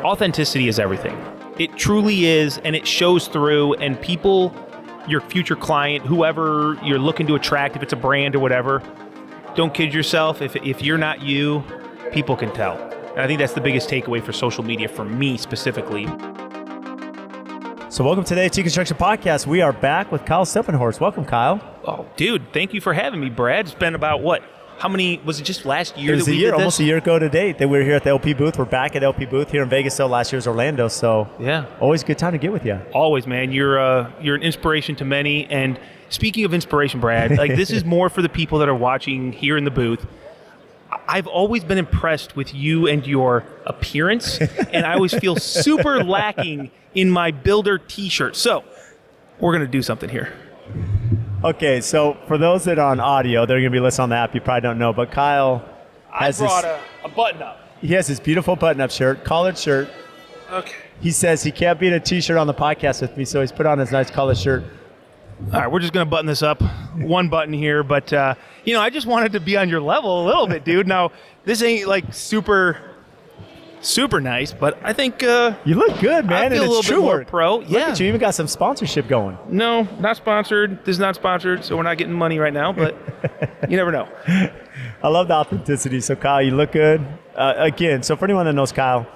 Authenticity is everything. It truly is, and it shows through, and people, your future client, whoever you're looking to attract, if it's a brand or whatever, don't kid yourself. If you're not you, people can tell. And I think that's the biggest takeaway for social media for me specifically. So welcome to the AT Construction Podcast. We are back with Kyle Stumpenhorst. Welcome, Kyle. Oh, dude, thank you for having me, Brad. It's been about what? How many, was it just last year? It was that we did this? almost a year ago to date that we were here at the LP booth. We're back at LP booth here in Vegas. So last year's Orlando. So yeah, always a good time to get with you. Always, man. You're an inspiration to many. And speaking of inspiration, Brad, like this is more for the people that are watching here in the booth. I've always been impressed with you and your appearance, and I always feel super lacking in my builder t-shirt. So we're going to do something here. Okay, so for those that are on audio, they're going to be listening on the app. You probably don't know, but Kyle has a button-up. He has his beautiful button-up shirt, collared shirt. Okay. He says he can't be in a t-shirt on the podcast with me, so he's put on his nice collared shirt. All right, we're just going to button this up. One button here, but, I just wanted to be on your level a little bit, dude. Now, this ain't like super nice, but I think you look good, man. I feel and a little it's bit true more work. pro. Look Yeah, at you even got some sponsorship going. No, not sponsored. This is not sponsored, so we're not getting money right now. But you never know. I love the authenticity. So Kyle, you look good. Again, so for anyone that knows Kyle,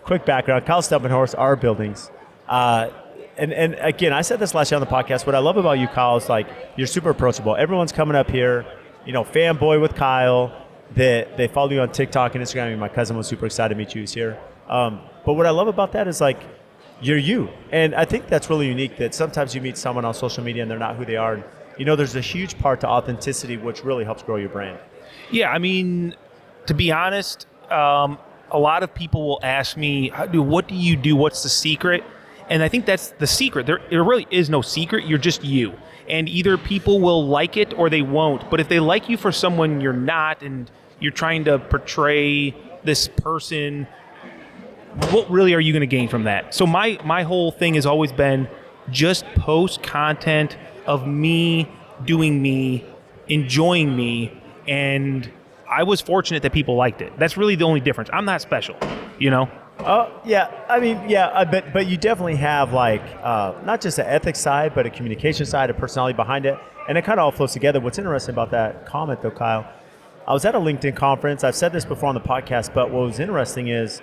quick background: Kyle Stumpenhorst, our buildings. And again, I said this last year on the podcast. What I love about you, Kyle, is like you're super approachable. Everyone's coming up here, fanboy with Kyle. They follow you on TikTok and Instagram. My cousin was super excited to meet you. He's here. But what I love about that is like you're you. And I think that's really unique that sometimes you meet someone on social media and they're not who they are. And, there's a huge part to authenticity, which really helps grow your brand. Yeah, I mean, to be honest, a lot of people will ask me, what do you do? What's the secret? And I think that's the secret. There really is no secret. You're just you. And either people will like it or they won't. But if they like you for someone you're not and you're trying to portray this person, what really are you going to gain from that? So my whole thing has always been just post content of me doing me, enjoying me, and I was fortunate that people liked it. That's really the only difference. I'm not special, Oh, yeah. I mean, yeah, but you definitely have like not just an ethics side, but a communication side, a personality behind it. And it kind of all flows together. What's interesting about that comment though, Kyle, I was at a LinkedIn conference. I've said this before on the podcast, but what was interesting is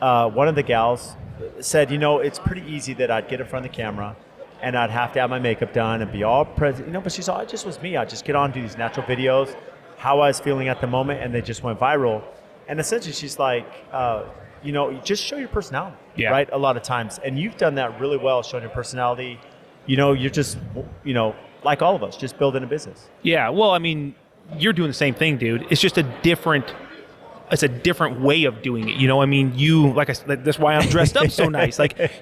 one of the gals said, it's pretty easy that I'd get in front of the camera and I'd have to have my makeup done and be all present, but she said, it just was me. I'd just get on, do these natural videos, how I was feeling at the moment, and they just went viral. And essentially she's like, just show your personality, right? A lot of times. And you've done that really well, showing your personality. You're just, like all of us, just building a business. Yeah, well, I mean, you're doing the same thing, dude. It's just a different way of doing it. I mean, that's why I'm dressed up so nice. Like,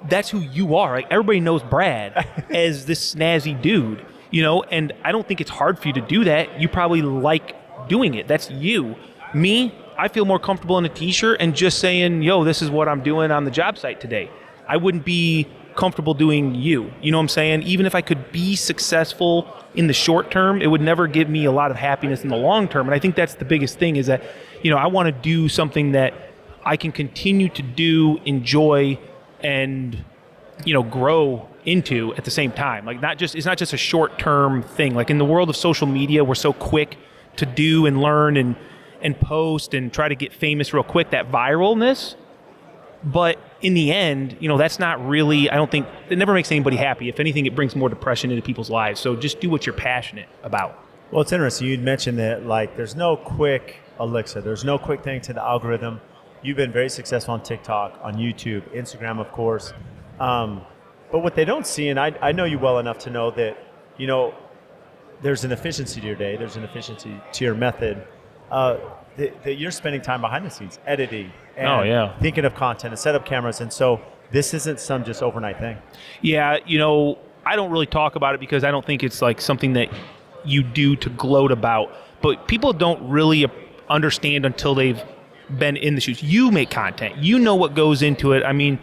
that's who you are. Like, everybody knows Brad as this snazzy dude, and I don't think it's hard for you to do that. You probably like doing it. That's you. Me, I feel more comfortable in a t-shirt and just saying, this is what I'm doing on the job site today. I wouldn't be comfortable doing you. You know what I'm saying? Even if I could be successful in the short term, it would never give me a lot of happiness in the long term. And I think that's the biggest thing is that, I want to do something that I can continue to do, enjoy, and, grow into at the same time. Like it's not just a short term thing. Like in the world of social media, we're so quick to do and learn and post and try to get famous real quick, that viralness. But in the end, that's not really, I don't think, it never makes anybody happy. If anything, it brings more depression into people's lives. So just do what you're passionate about. Well, it's interesting. You'd mentioned that, like, there's no quick elixir. There's no quick thing to the algorithm. You've been very successful on TikTok, on YouTube, Instagram, of course. But what they don't see, and I know you well enough to know that, there's an efficiency to your day. There's an efficiency to your method. That you're spending time behind the scenes, editing, and thinking of content and set up cameras. And so this isn't some just overnight thing. Yeah, I don't really talk about it because I don't think it's like something that you do to gloat about. But people don't really understand until they've been in the shoes. You make content. You know what goes into it. I mean,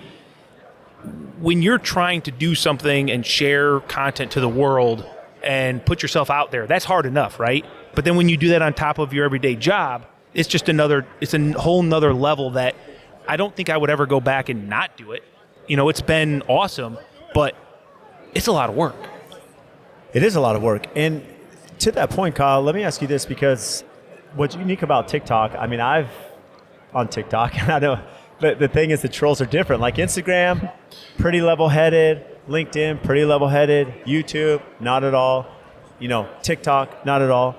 when you're trying to do something and share content to the world and put yourself out there, that's hard enough, right? But then when you do that on top of your everyday job, it's just it's a whole nother level that I don't think I would ever go back and not do it. You know, it's been awesome, but it's a lot of work. It is a lot of work. And to that point, Kyle, let me ask you this, because what's unique about TikTok, I mean, I've on TikTok, and I know the thing is the trolls are different. Like Instagram, pretty level-headed. LinkedIn, pretty level-headed. YouTube, not at all. You know, TikTok, not at all.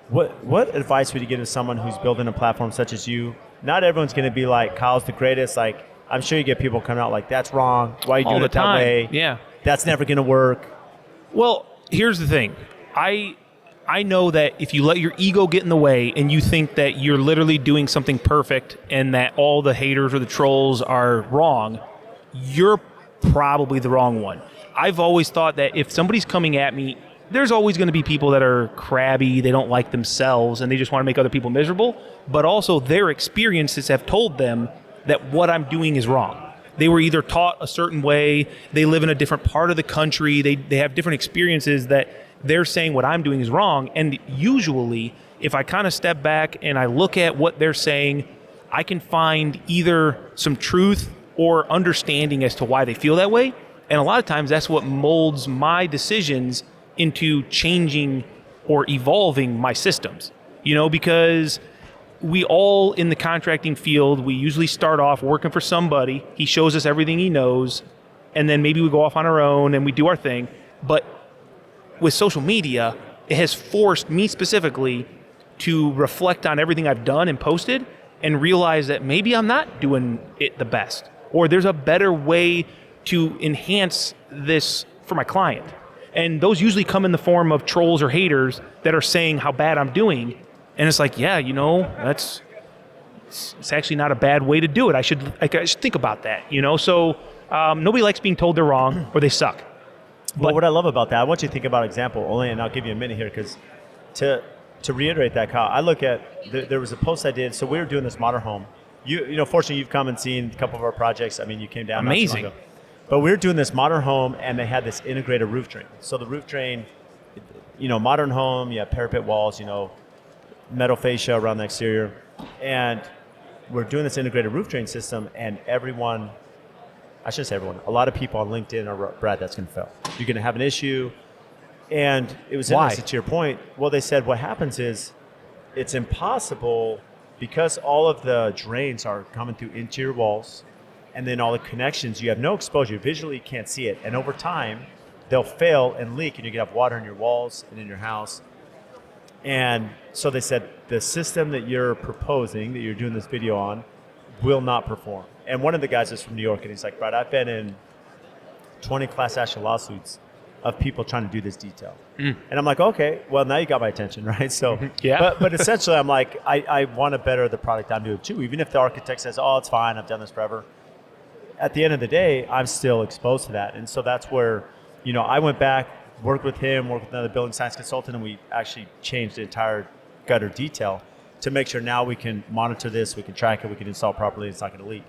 What advice would you give to someone who's building a platform such as you? Not everyone's going to be like, Kyle's the greatest. Like, I'm sure you get people coming out like, that's wrong. Why are you doing it that way? Yeah. That's never going to work. Well, here's the thing. I know that if you let your ego get in the way and you think that you're literally doing something perfect and that all the haters or the trolls are wrong, you're probably the wrong one. I've always thought that if somebody's coming at me, there's always going to be people that are crabby, they don't like themselves, and they just want to make other people miserable, but also their experiences have told them that what I'm doing is wrong. They were either taught a certain way, they live in a different part of the country, they have different experiences that they're saying what I'm doing is wrong. And usually, if I kind of step back and I look at what they're saying, I can find either some truth or understanding as to why they feel that way. And a lot of times that's what molds my decisions into changing or evolving my systems. You know, because we all in the contracting field, we usually start off working for somebody. He shows us everything he knows, and then maybe we go off on our own and we do our thing. But with social media, it has forced me specifically to reflect on everything I've done and posted and realize that maybe I'm not doing it the best, or there's a better way to enhance this for my client. And those usually come in the form of trolls or haters that are saying how bad I'm doing. And it's like, yeah, you know, it's actually not a bad way to do it. I should think about that, you know? So nobody likes being told they're wrong or they suck. But what I love about that, I want you to think about an example only, and I'll give you a minute here, because to reiterate that, Kyle, I look at, there was a post I did, so we were doing this modern home. You know, fortunately, you've come and seen a couple of our projects. I mean, you came down. Amazing. Not too long ago. But we were doing this modern home, and they had this integrated roof drain. So the roof drain, you know, modern home, you have parapet walls, you know, metal fascia around the exterior. And we're doing this integrated roof drain system, and everyone, I shouldn't say everyone, a lot of people on LinkedIn are, Brad, that's going to fail. You're going to have an issue. And it was interesting to your point. Well, they said what happens is it's impossible because all of the drains are coming through interior walls, and then all the connections, you have no exposure. Visually, you can't see it. And over time, they'll fail and leak, and you can have water in your walls and in your house. And so they said, the system that you're proposing, that you're doing this video on, will not perform. And one of the guys is from New York, and he's like, Brad, I've been in 20 class action lawsuits of people trying to do this detail. And I'm like, okay, well, now you got my attention, right? So, yeah. But essentially, I'm like, I want to better the product I'm doing too. Even if the architect says, oh, it's fine, I've done this forever. At the end of the day, I'm still exposed to that. And so that's where, you know, I went back, worked with him, worked with another building science consultant, and we actually changed the entire gutter detail to make sure now we can monitor this, we can track it, we can install properly, it's not going to leak.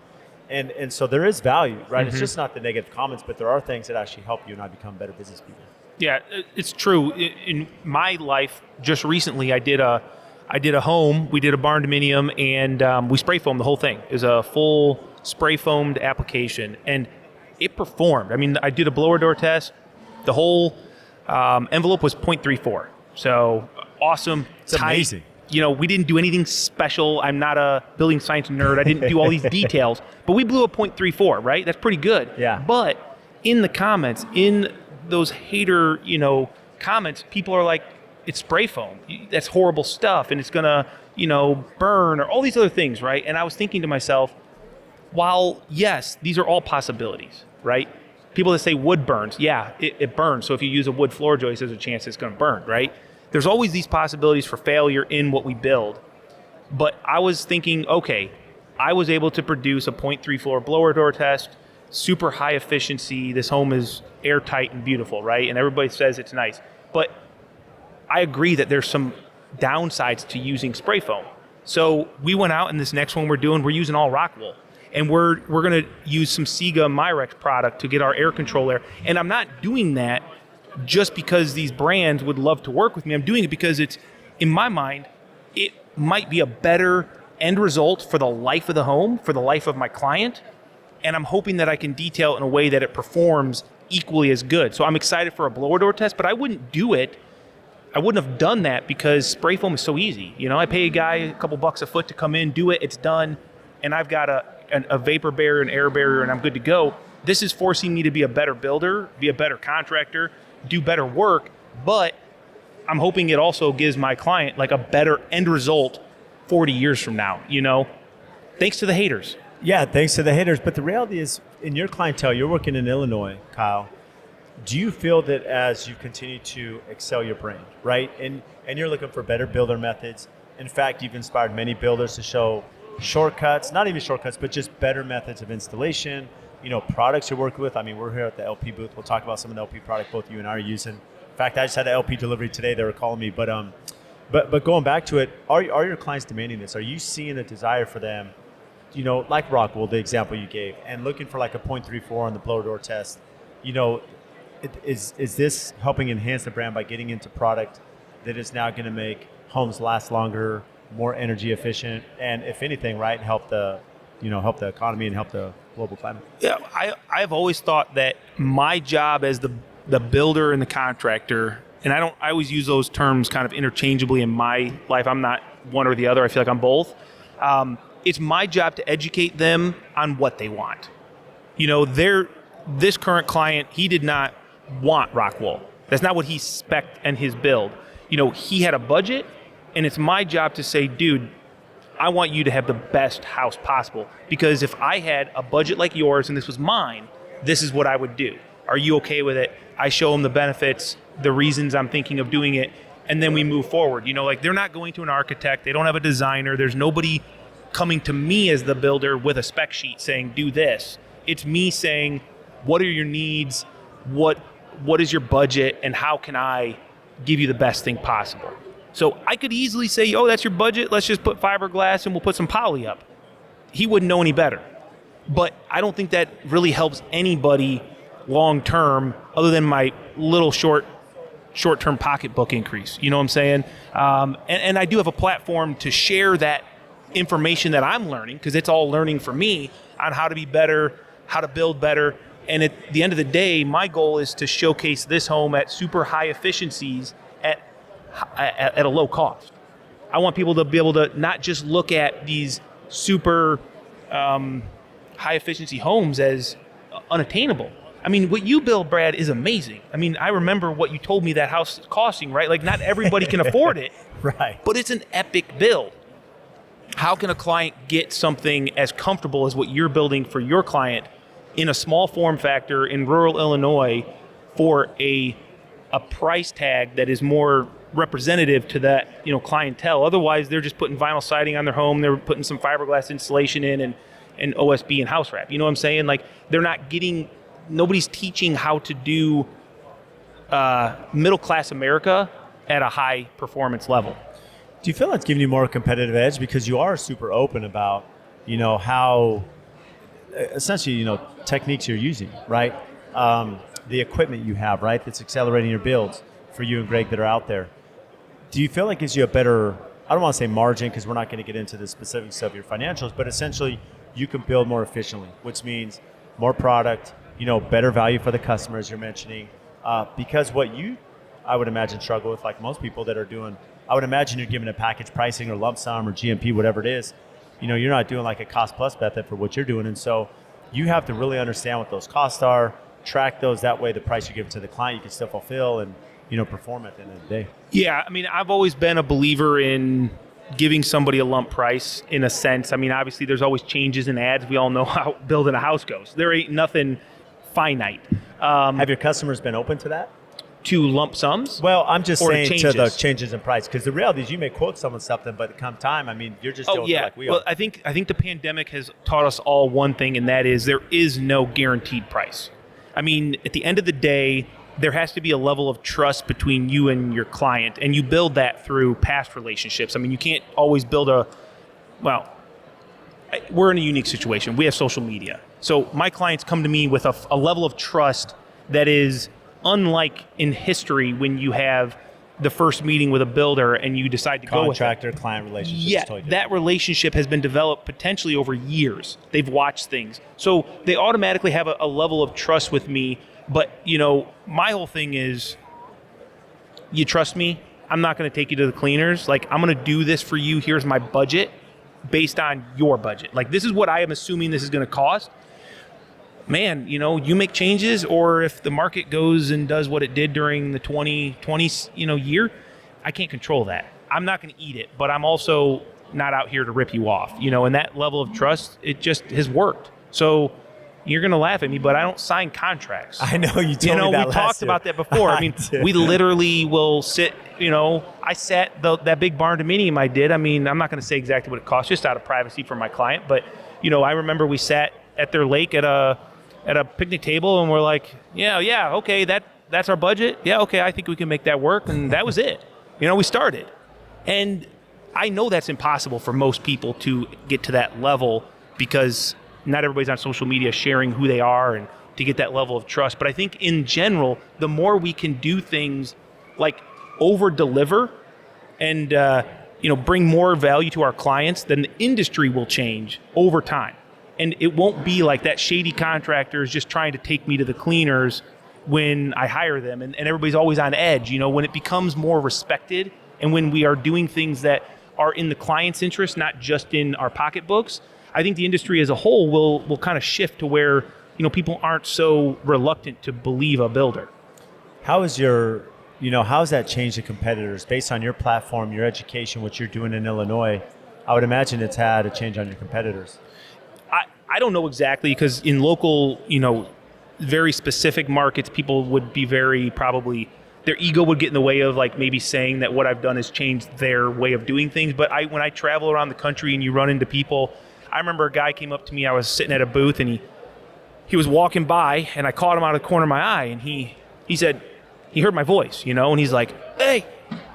And so there is value, right? It's just not the negative comments, but there are things that actually help you and I become better business people. Yeah, it's true. In my life, just recently, I did a home. We did a barn dominium, and we spray foamed the whole thing. It was a full spray foamed application, and it performed. I mean, I did a blower door test. The whole envelope was 0.34. So awesome. It's tight. Amazing. You know, we didn't do anything special. I'm not a building science nerd. I didn't do all these details, but we blew a 0.34, right? That's pretty good. Yeah. But in the comments, in those hater, you know, comments, people are like, it's spray foam. That's horrible stuff, and it's gonna, you know, burn, or all these other things, right? And I was thinking to myself, while yes, these are all possibilities, right? People that say wood burns, yeah, it burns. So if you use a wood floor joist, there's a chance it's gonna burn, right? There's always these possibilities for failure in what we build. But I was thinking, okay, I was able to produce a 0.34 blower door test, super high efficiency. This home is airtight and beautiful, right? And everybody says it's nice. But I agree that there's some downsides to using spray foam. So we went out, and this next one we're using all rock wool. And we're going to use some Sega Myrex product to get our air control there. And I'm not doing that just because these brands would love to work with me. I'm doing it because it's, in my mind, it might be a better end result for the life of the home, for the life of my client, and I'm hoping that I can detail it in a way that it performs equally as good. So I'm excited for a blower door test, but I wouldn't have done that because spray foam is so easy. I pay a guy a couple bucks a foot to come in, do it, it's done, and I've got a vapor barrier, an air barrier, and I'm good to go. This is forcing me to be a better builder, be a better contractor, do better work, but I'm hoping it also gives my client like a better end result 40 years from now, Thanks to the haters. Yeah, thanks to the haters. But the reality is, in your clientele, you're working in Illinois, Kyle. Do you feel that as you continue to excel your brand, right? And you're looking for better builder methods. In fact, you've inspired many builders to show shortcuts, not even shortcuts, but just better methods of installation, products you're working with. I mean, we're here at the LP booth. We'll talk about some of the LP product both you and I are using. In fact, I just had an LP delivery today. They were calling me. But going back to it, are your clients demanding this? Are you seeing a desire for them, like Rockwell, the example you gave, and looking for like a 0.34 on the blower door test? Is this helping enhance the brand by getting into product that is now going to make homes last longer, more energy efficient, and if anything, right, help the economy and help the global climate? Yeah, I've always thought that my job as the builder and the contractor, and I always use those terms kind of interchangeably in my life. I'm not one or the other. I feel like I'm both. It's my job to educate them on what they want. This current client, he did not want Rockwool. That's not what he spec'd in his build. He had a budget, and it's my job to say, dude, I want you to have the best house possible. Because if I had a budget like yours and this was mine, this is what I would do. Are you okay with it? I show them the benefits, the reasons I'm thinking of doing it, and then we move forward. They're not going to an architect. They don't have a designer. There's nobody coming to me as the builder with a spec sheet saying, do this. It's me saying, what are your needs? What is your budget? And how can I give you the best thing possible? So I could easily say, oh, that's your budget. Let's just put fiberglass and we'll put some poly up. He wouldn't know any better. But I don't think that really helps anybody long term other than my little short-term pocketbook increase. You know what I'm saying? And I do have a platform to share that information that I'm learning, because it's all learning for me on how to be better, how to build better. And at the end of the day, my goal is to showcase this home at super high efficiencies at a low cost. I want people to be able to not just look at these super high efficiency homes as unattainable. I mean, what you build, Brad, is amazing. I mean, I remember what you told me that house is costing, right? Like, not everybody can afford it, right? But it's an epic build. How can a client get something as comfortable as what you're building for your client in a small form factor in rural Illinois for a price tag that is more representative to that, clientele? Otherwise, they're just putting vinyl siding on their home. They're putting some fiberglass insulation in and OSB and house wrap. You know what I'm saying? Like, nobody's teaching how to do middle class America at a high performance level. Do you feel that's giving you more competitive edge because you are super open about, how essentially, techniques you're using, right? The equipment you have, right? That's accelerating your builds for you and Greg that are out there. Do you feel like it gives you a better, I don't want to say margin because we're not going to get into the specifics of your financials, but essentially you can build more efficiently, which means more product, better value for the customer, as you're mentioning, because what you, I would imagine, struggle with, like most people that are doing, I would imagine you're giving a package pricing or lump sum or GMP, whatever it is. You're not doing like a cost plus method for what you're doing. And so you have to really understand what those costs are, track those. That way the price you give to the client, you can still fulfill and, perform at the end of the day. Yeah. I mean, I've always been a believer in giving somebody a lump price in a sense. I mean, obviously there's always changes in ads. We all know how building a house goes. There ain't nothing finite. Have your customers been open to that? To lump sums? Well, I'm just saying to the changes in price, because the reality is you may quote someone something, but come time, I mean, you're just doing it like we are. Well, I think the pandemic has taught us all one thing, and that is there is no guaranteed price. I mean, at the end of the day, there has to be a level of trust between you and your client, and you build that through past relationships. I mean, you can't always build we're in a unique situation. We have social media. So my clients come to me with a level of trust that is unlike in history when you have the first meeting with a builder and you decide to go with it. Contractor-client relationship. Yeah, that relationship has been developed potentially over years. They've watched things. So they automatically have a level of trust with me. But, my whole thing is, you trust me? I'm not going to take you to the cleaners. Like, I'm going to do this for you. Here's my budget based on your budget. Like, this is what I am assuming this is going to cost. Man, you make changes, or if the market goes and does what it did during the 2020, year, I can't control that. I'm not going to eat it, but I'm also not out here to rip you off, and that level of trust, it just has worked. So you're going to laugh at me, but I don't sign contracts. I know you told me that we talked about that before. I mean, we literally will sit, I sat that big barn dominium I did. I mean, I'm not going to say exactly what it cost, just out of privacy for my client, but, I remember we sat at their lake at a picnic table and we're like, yeah, okay, that's our budget. Yeah, okay, I think we can make that work. And that was it. We started. And I know that's impossible for most people to get to that level because not everybody's on social media sharing who they are and to get that level of trust. But I think in general, the more we can do things like over-deliver and bring more value to our clients, then the industry will change over time. And it won't be like that shady contractor is just trying to take me to the cleaners when I hire them. And everybody's always on edge. When it becomes more respected and when we are doing things that are in the client's interest, not just in our pocketbooks, I think the industry as a whole will kind of shift to where, people aren't so reluctant to believe a builder. How has that changed the competitors based on your platform, your education, what you're doing in Illinois? I would imagine it's had a change on your competitors. I don't know exactly because in local, very specific markets, people would be their ego would get in the way of like maybe saying that what I've done has changed their way of doing things. But when I travel around the country and you run into people, I remember a guy came up to me, I was sitting at a booth and he was walking by and I caught him out of the corner of my eye and he said, he heard my voice, and he's like, hey,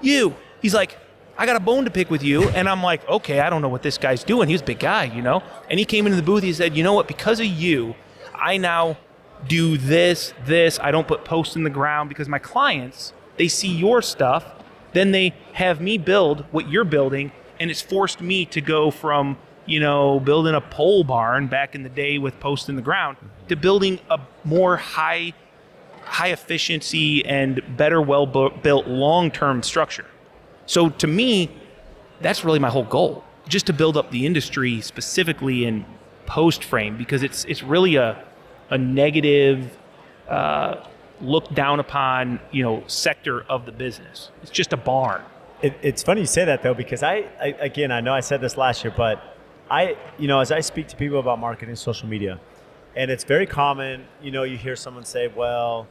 you. He's like, I got a bone to pick with you. And I'm like, okay, I don't know what this guy's doing. He was a big guy, And he came into the booth. He said, you know what? Because of you, I now do this. I don't put posts in the ground because my clients, they see your stuff. Then they have me build what you're building. And it's forced me to go from, building a pole barn back in the day with posts in the ground to building a more high efficiency and better well-built long-term structure. So to me, that's really my whole goal, just to build up the industry specifically in post frame because it's really a negative looked down upon sector of the business. It's just a barn. It's funny you say that though because I know I said this last year, but as I speak to people about marketing social media, and it's very common, you hear someone say, well,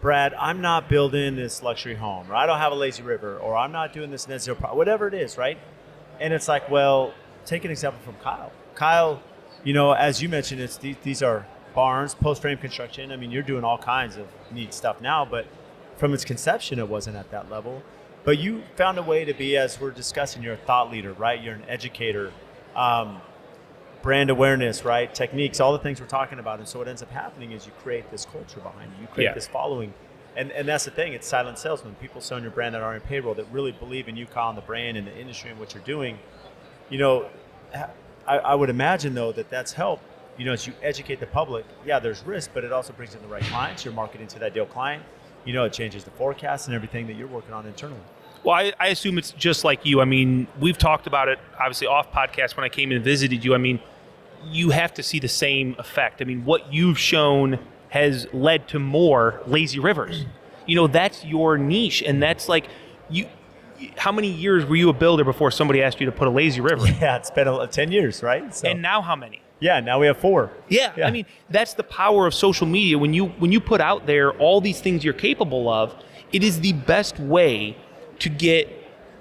Brad, I'm not building this luxury home, or I don't have a lazy river, or I'm not doing this net zero, whatever it is, right? And it's like, well, take an example from Kyle. Kyle, as you mentioned, these are barns, post-frame construction. I mean, you're doing all kinds of neat stuff now, but from its conception, it wasn't at that level. But you found a way to be, as we're discussing, you're a thought leader, right? You're an educator, brand awareness, right? Techniques, all the things we're talking about. And so what ends up happening is you create this culture behind you. You create this following. And that's the thing. It's silent salesmen. People selling your brand that are in payroll that really believe in you, Kyle, and the brand and the industry and what you're doing. I would imagine, though, that's helped. As you educate the public, there's risk, but it also brings in the right clients. You're marketing to that ideal client. It changes the forecast and everything that you're working on internally. Well, I assume it's just like you. I mean, we've talked about it, obviously, off podcast when I came and visited you. I mean, you have to see the same effect. I mean, what you've shown has led to more lazy rivers. That's your niche. And that's like, how many years were you a builder before somebody asked you to put a lazy river? Yeah, it's been 10 years, right? So. And now how many? Yeah, now we have 4. Yeah, I mean, that's the power of social media. When you put out there all these things you're capable of, it is the best way to get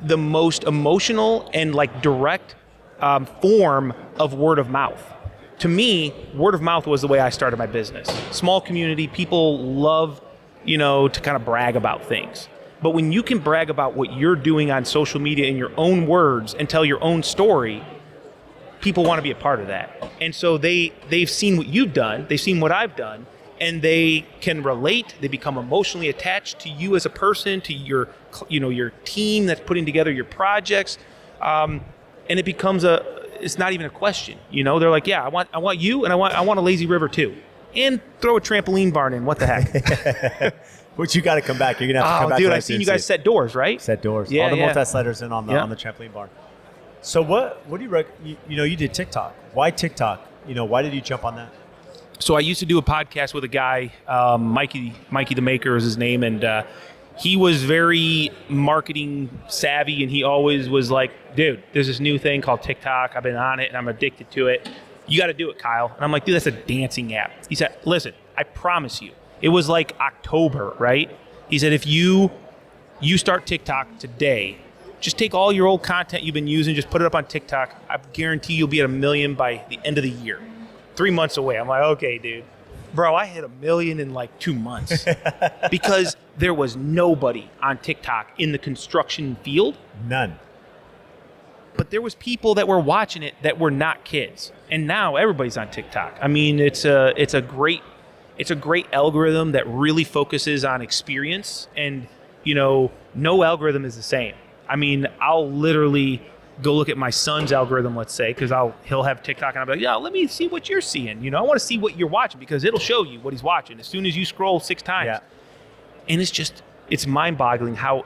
the most emotional and like direct form of word of mouth. To me, word of mouth was the way I started my business. Small community, people love, to kind of brag about things. But when you can brag about what you're doing on social media in your own words and tell your own story, people want to be a part of that. And so they've seen what you've done, they've seen what I've done, and they can relate. They become emotionally attached to you as a person, to your team that's putting together your projects, and it becomes it's not even a question. They're like, yeah, I want you, and I want a lazy river too, and throw a trampoline barn in. What the heck? Which you got to come back. You're gonna have to come back. Dude, I've seen you guys set doors, right? Set doors. Yeah, all the multi-sliders in on the trampoline barn. So what do you reckon? You did TikTok. Why TikTok? Why did you jump on that? So I used to do a podcast with a guy, Mikey the Maker is his name, and he was very marketing savvy, and he always was like, dude, there's this new thing called TikTok. I've been on it, and I'm addicted to it. You got to do it, Kyle. And I'm like, dude, that's a dancing app. He said, listen, I promise you. It was like October, right? He said, if you start TikTok today, just take all your old content you've been using, just put it up on TikTok. I guarantee you'll be at 1 million by the end of the year. 3 months away. I'm like, okay, dude. Bro, I hit 1 million in like 2 months because there was nobody on TikTok in the construction field. None. But there was people that were watching it that were not kids. And now everybody's on TikTok. I mean, it's a great algorithm that really focuses on experience, and no algorithm is the same. I mean, I'll literally go look at my son's algorithm, let's say, because he'll have TikTok, and I'll be like, yeah, let me see what you're seeing. I want to see what you're watching, because it'll show you what he's watching as soon as you scroll 6 times. Yeah. And it's mind-boggling how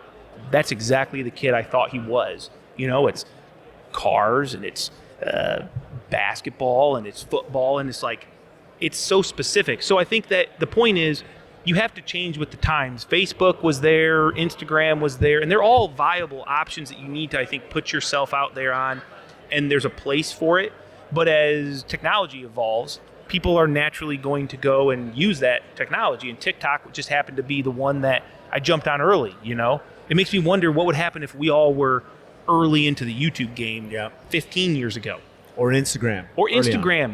that's exactly the kid I thought he was. It's cars, and it's basketball, and it's football, and it's so specific. So I think that the point is, you have to change with the times. Facebook was there, Instagram was there, and they're all viable options that you need to, I think, put yourself out there on, and there's a place for it. But as technology evolves, people are naturally going to go and use that technology, and TikTok just happened to be the one that I jumped on early. It makes me wonder what would happen if we all were early into the YouTube game 15 years ago. Or Instagram.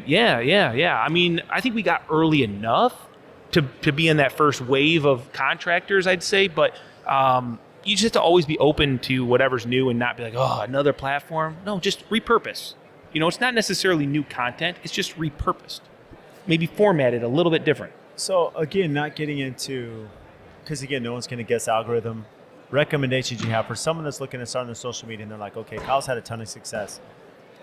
Yeah. I mean, I think we got early enough to be in that first wave of contractors, I'd say, but you just have to always be open to whatever's new and not be like, oh, another platform. No, just repurpose. It's not necessarily new content. It's just repurposed. Maybe formatted a little bit different. So, again, not getting into, because, again, no one's going to guess algorithm. Recommendations you have for someone that's looking at starting their social media, and they're like, okay, Kyle's had a ton of success.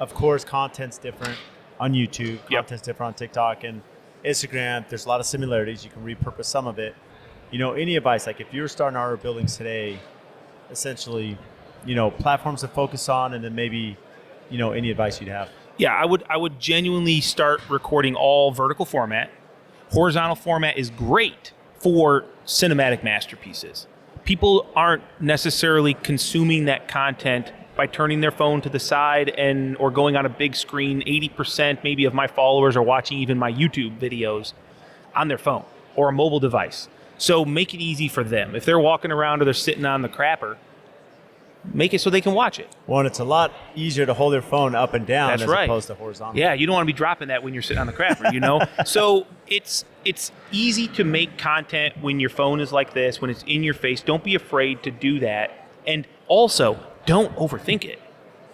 Of course, content's different on YouTube. Content's different on TikTok and Instagram. There's a lot of similarities. You can repurpose some of it. Any advice, like if you're starting our buildings today, essentially, platforms to focus on, and then maybe, any advice you'd have? Yeah, I would genuinely start recording all vertical format. Horizontal format is great for cinematic masterpieces. People aren't necessarily consuming that content by turning their phone to the side or going on a big screen. 80% maybe of my followers are watching even my YouTube videos on their phone or a mobile device. So make it easy for them. If they're walking around or they're sitting on the crapper, make it so they can watch it. Well, and it's a lot easier to hold their phone up and down as opposed to horizontal. Yeah, you don't want to be dropping that when you're sitting on the crapper, So it's easy to make content when your phone is like this, when it's in your face. Don't be afraid to do that. And also, don't overthink it.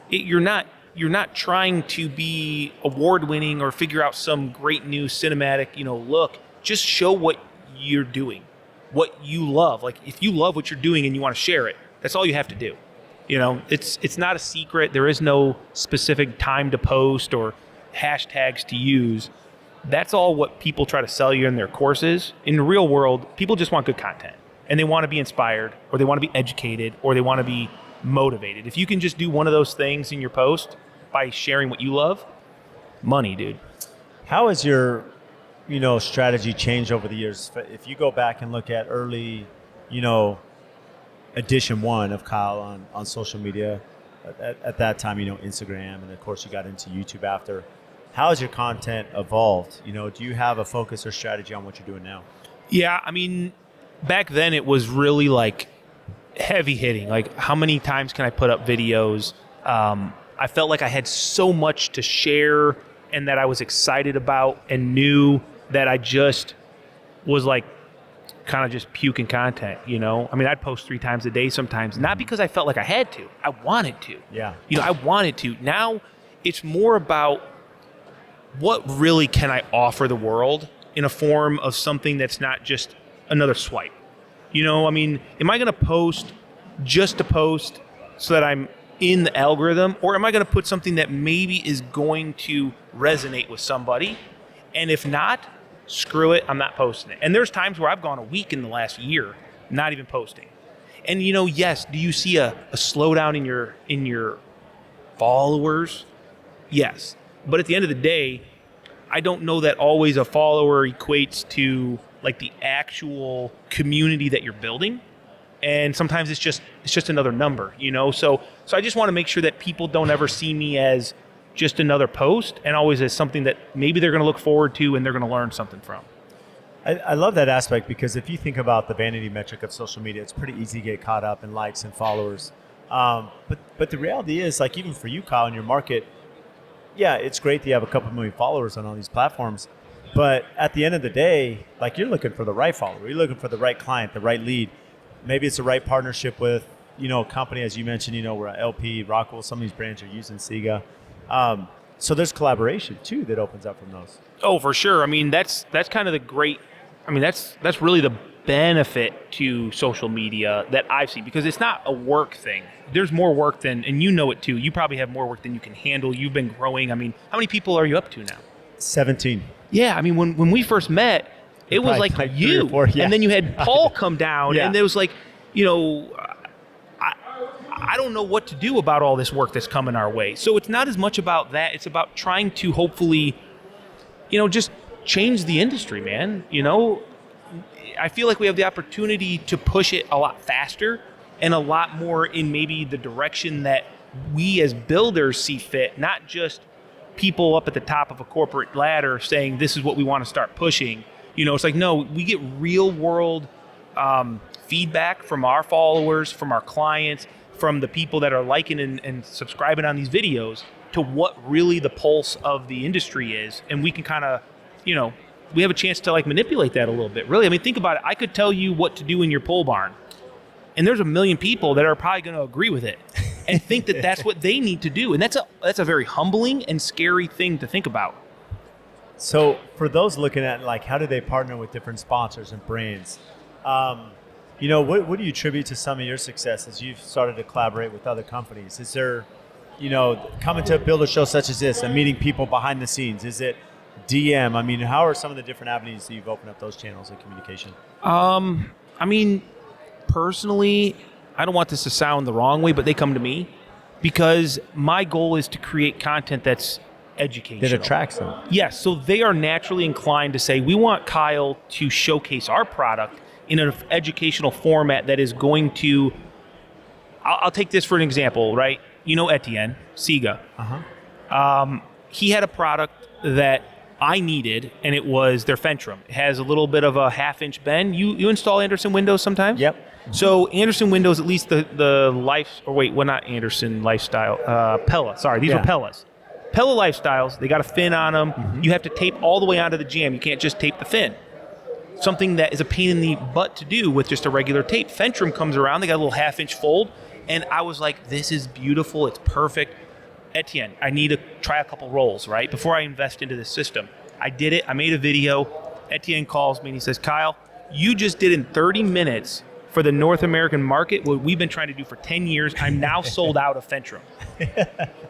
You're not trying to be award-winning or figure out some great new cinematic, look. Just show what you're doing, what you love. Like, if you love what you're doing and you want to share it, that's all you have to do. It's not a secret. There is no specific time to post or hashtags to use. That's all what people try to sell you in their courses. In the real world, people just want good content, and they want to be inspired, or they want to be educated, or they want to be motivated. If you can just do one of those things in your post by sharing what you love, money, dude. How has your, strategy changed over the years? If you go back and look at early, edition 1 of Kyle on social media, at that time, Instagram, and of course you got into YouTube after. How has your content evolved? Do you have a focus or strategy on what you're doing now? Yeah, I mean, back then it was really like heavy hitting. Like, how many times can I put up videos? I felt like I had so much to share and that I was excited about and knew that I just was like kind of just puking content, I mean, I'd post 3 times a day sometimes, not because I felt like I had to. I wanted to. Yeah. I wanted to. Now it's more about what really can I offer the world in a form of something that's not just another swipe. You know, I mean, am I going to post just to post so that I'm in the algorithm, or am I going to put something that maybe is going to resonate with somebody? And if not, screw it, I'm not posting it. And there's times where I've gone a week in the last year not even posting. And you know, yes, do you see a slowdown in your followers? Yes. But at the end of the day, I don't know that always a follower equates to like the actual community that you're building. And sometimes it's just another number, you know? So I just want to make sure that people don't ever see me as just another post, and always as something that maybe they're going to look forward to and they're going to learn something from. I love that aspect, because if you think about the vanity metric of social media, it's pretty easy to get caught up in likes and followers. But the reality is, like, even for you, Kyle, in your market, yeah, it's great that you have a couple million followers on all these platforms. But at the end of the day, like, you're looking for the right follower. You're looking for the right client, the right lead. Maybe it's the right partnership with, you know, a company, as you mentioned, you know, we're at LP, Rockwell, some of these brands are using SIGA. So there's collaboration, too, that opens up from those. Oh, for sure. I mean, that's kind of the great, I mean, that's really the benefit to social media that I've seen, because it's not a work thing. There's more work than, and you know it too, you probably have more work than you can handle. You've been growing. I mean, how many people are you up to now? 17. Yeah, I mean, when we first met, it was like you, 4, yeah. And then you had Paul come down, Yeah. and there was like, you know, I don't know what to do about all this work that's coming our way. So it's not as much about that. It's about trying to hopefully, you know, just change the industry, man. You know, I feel like we have the opportunity to push it a lot faster and a lot more in maybe the direction that we as builders see fit, not just people up at the top of a corporate ladder saying this is what we want to start pushing. You know, it's like, no, we get real world feedback from our followers, from our clients, from the people that are liking and subscribing on these videos to what really the pulse of the industry is. And we can kind of, you know, we have a chance to like manipulate that a little bit. Really, I mean, think about it. I could tell you what to do in your pole barn, and there's a million people that are probably going to agree with it and think that that's what they need to do. And that's a very humbling and scary thing to think about. So for those looking at, like, how do they partner with different sponsors and brands? You know, what do you attribute to some of your success as you've started to collaborate with other companies? Is there, you know, coming to a builder show such as this and meeting people behind the scenes? Is it DM? I mean, how are some of the different avenues that you've opened up those channels of communication? I mean, personally, I don't want this to sound the wrong way, but they come to me because my goal is to create content that's educational. That attracts them. Yes, so they are naturally inclined to say, we want Kyle to showcase our product in an educational format that is going to, I'll take this for an example, right? You know Etienne, SIGA. He had a product that I needed, and it was their Fentrum. It has a little bit of a half-inch bend. You install Anderson windows sometimes? Yep. So Anderson windows, at least the not Anderson Lifestyle, Pella. Sorry, these were Pellas. Pella Lifestyles, they got a fin on them. Mm-hmm. You have to tape all the way onto the jamb. You can't just tape the fin. Something that is a pain in the butt to do with just a regular tape. Fentrum comes around, they got a little half-inch fold, and I was like, this is beautiful, it's perfect. Etienne, I need to try a couple rolls, right? Before I invest into this system. I did it, I made a video. Etienne calls me and he says, Kyle, you just did in 30 minutes for the North American market what we've been trying to do for 10 years. I'm now sold out of Fentrum.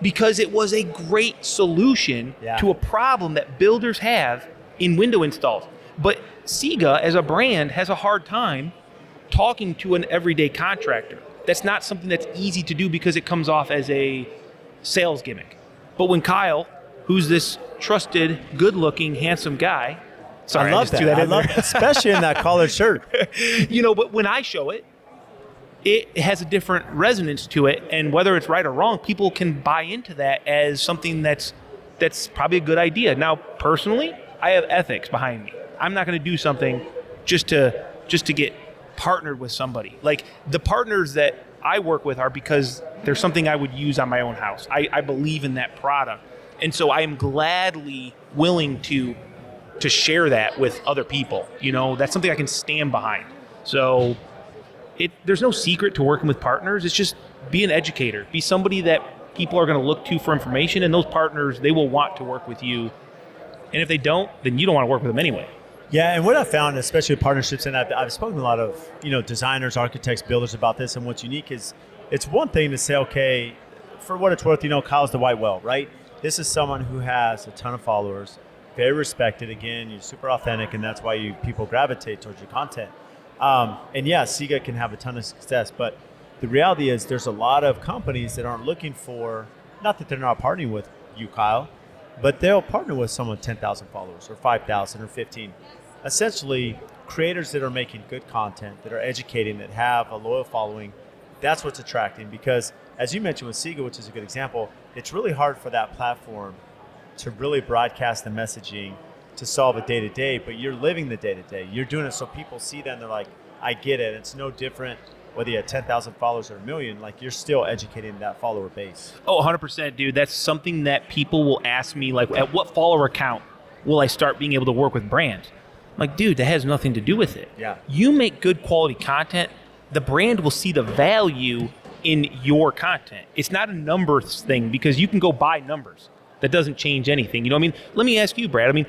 Because it was a great solution to a problem that builders have in window installs. But SIGA as a brand has a hard time talking to an everyday contractor. That's not something that's easy to do because it comes off as a sales gimmick. But when Kyle, who's this trusted, good-looking, handsome guy, sorry, I love that. I love, especially in that collared shirt. You know, but when I show it, it has a different resonance to it, and whether it's right or wrong, people can buy into that as something that's probably a good idea. Now, personally, I have ethics behind me. I'm not going to do something just to get partnered with somebody. Like, the partners that I work with are because there's something I would use on my own house. I believe in that product. And so I am gladly willing to share that with other people. You know, that's something I can stand behind. So there's no secret to working with partners. It's just be an educator. Be somebody that people are going to look to for information, and those partners, they will want to work with you. And if they don't, then you don't want to work with them anyway. Yeah, and what I found, especially with partnerships, and I've spoken to a lot of designers, architects, builders about this, and what's unique is it's one thing to say, okay, for what it's worth, Kyle's the white whale, right? This is someone who has a ton of followers, very respected. Again, you're super authentic, and that's why people gravitate towards your content. And yeah, Siga can have a ton of success, but the reality is there's a lot of companies that aren't looking for, not that they're not partnering with you, Kyle, but they'll partner with someone with 10,000 followers or 5,000 or 15. Essentially, creators that are making good content, that are educating, that have a loyal following, that's what's attracting. Because as you mentioned with Siga, which is a good example, it's really hard for that platform to really broadcast the messaging to solve a day-to-day, but you're living the day-to-day. You're doing it so people see that and they're like, I get it. It's no different whether you have 10,000 followers or a million, like you're still educating that follower base. Oh, 100%, dude. That's something that people will ask me, like, at what follower count will I start being able to work with brands? I'm like, dude, that has nothing to do with it. Yeah. You make good quality content, the brand will see the value in your content. It's not a numbers thing because you can go buy numbers. That doesn't change anything. You know what I mean? Let me ask you, Brad. I mean,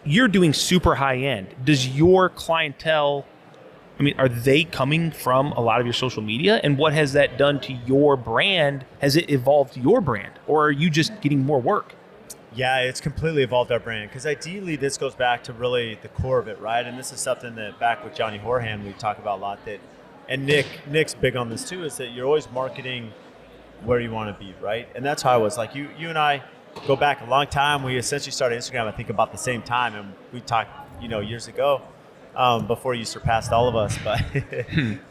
you're doing super high end. Does your clientele, are they coming from a lot of your social media? And what has that done to your brand? Has it evolved your brand? Or are you just getting more work? Yeah, it's completely evolved our brand. Because ideally, this goes back to really the core of it, right? And this is something that back with Johnny Horhan, we talk about a lot. And Nick's big on this too, is that you're always marketing where you want to be, right? And that's how I was. Like you and I go back a long time. We essentially started Instagram, I think, about the same time. And we talked, years ago. Before you surpassed all of us,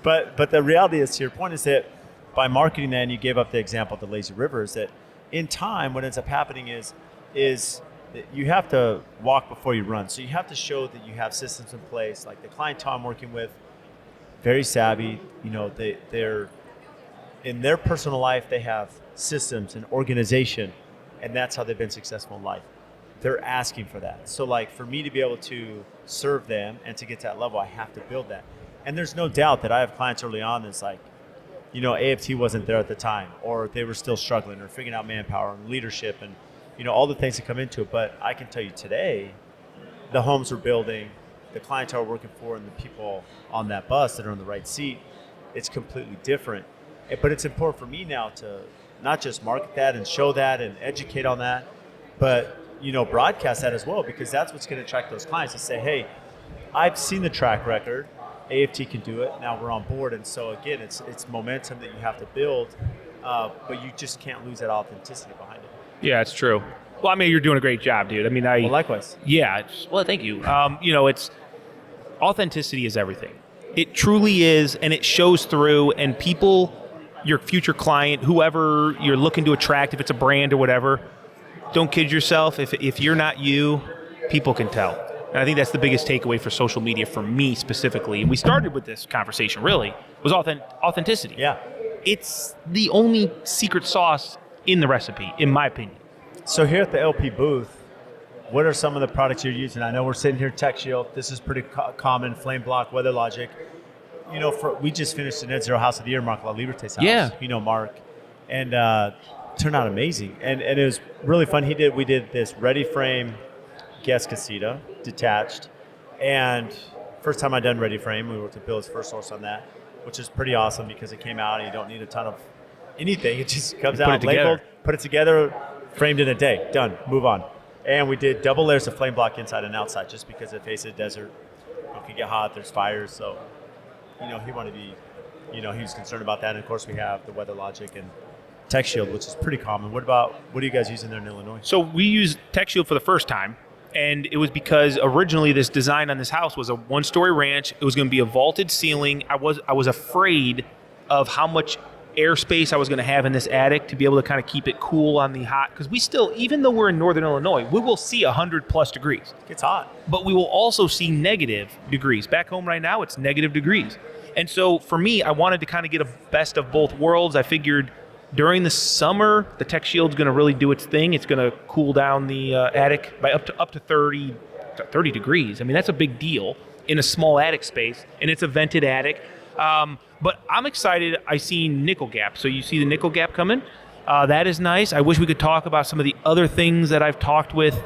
but the reality is, to your point, is that by marketing that, and you gave up the example of the lazy river, is that in time, what ends up happening is that you have to walk before you run. So you have to show that you have systems in place. Like the clientele I'm working with, very savvy. They're in their personal life, they have systems and organization, and that's how they've been successful in life. They're asking for that. So like for me to be able to serve them and to get to that level, I have to build that. And there's no doubt that I have clients early on that's like, AFT wasn't there at the time, or they were still struggling or figuring out manpower and leadership and, all the things that come into it. But I can tell you today, the homes we're building, the clientele we're working for, and the people on that bus that are in the right seat, it's completely different. But it's important for me now to not just market that and show that and educate on that, but broadcast that as well, because that's what's going to attract those clients to say, hey, I've seen the track record, AFT can do it, now we're on board. And so again, it's momentum that you have to build, but you just can't lose that authenticity behind it. Yeah, it's true. Well, you're doing a great job, dude. Well, likewise. Yeah, well, thank you. It's authenticity is everything. It truly is, and it shows through, and people, your future client, whoever you're looking to attract, if it's a brand or whatever, don't kid yourself. If you're not you, people can tell. And I think that's the biggest takeaway for social media for me specifically. And we started with this conversation, really, was authenticity. Yeah. It's the only secret sauce in the recipe, in my opinion. So here at the LP booth, what are some of the products you're using? I know we're sitting here, Tech Shield. This is pretty common, Flame Block, Weather Logic. We just finished the Net Zero House of the Year, Mark LaLibrete's house. Yeah. Mark. And turned out amazing. And it was really fun. We did this ready frame guest casita, detached. And first time I'd done ready frame, we were to build his first source on that, which is pretty awesome because it came out and you don't need a ton of anything. It just comes out labeled, put it together, framed in a day, done, move on. And we did double layers of flame block inside and outside just because it faces a desert. It can get hot, there's fires. So, he wanted to be, he was concerned about that. And of course we have the Weather Logic and Tech Shield, which is pretty common. What are you guys using there in Illinois? So we used Tech Shield for the first time. And it was because originally this design on this house was a one-story ranch. It was going to be a vaulted ceiling. I was afraid of how much airspace I was going to have in this attic to be able to kind of keep it cool on the hot. Because we still, even though we're in northern Illinois, we will see 100+ degrees. It's hot. But we will also see negative degrees. Back home right now, it's negative degrees. And so for me, I wanted to kind of get a best of both worlds. I figured during the summer, the Tech Shield's going to really do its thing. It's going to cool down the attic by up to 30 degrees. That's a big deal in a small attic space, and it's a vented attic. But I'm excited. I see nickel gap. So you see the nickel gap coming. That is nice. I wish we could talk about some of the other things that I've talked with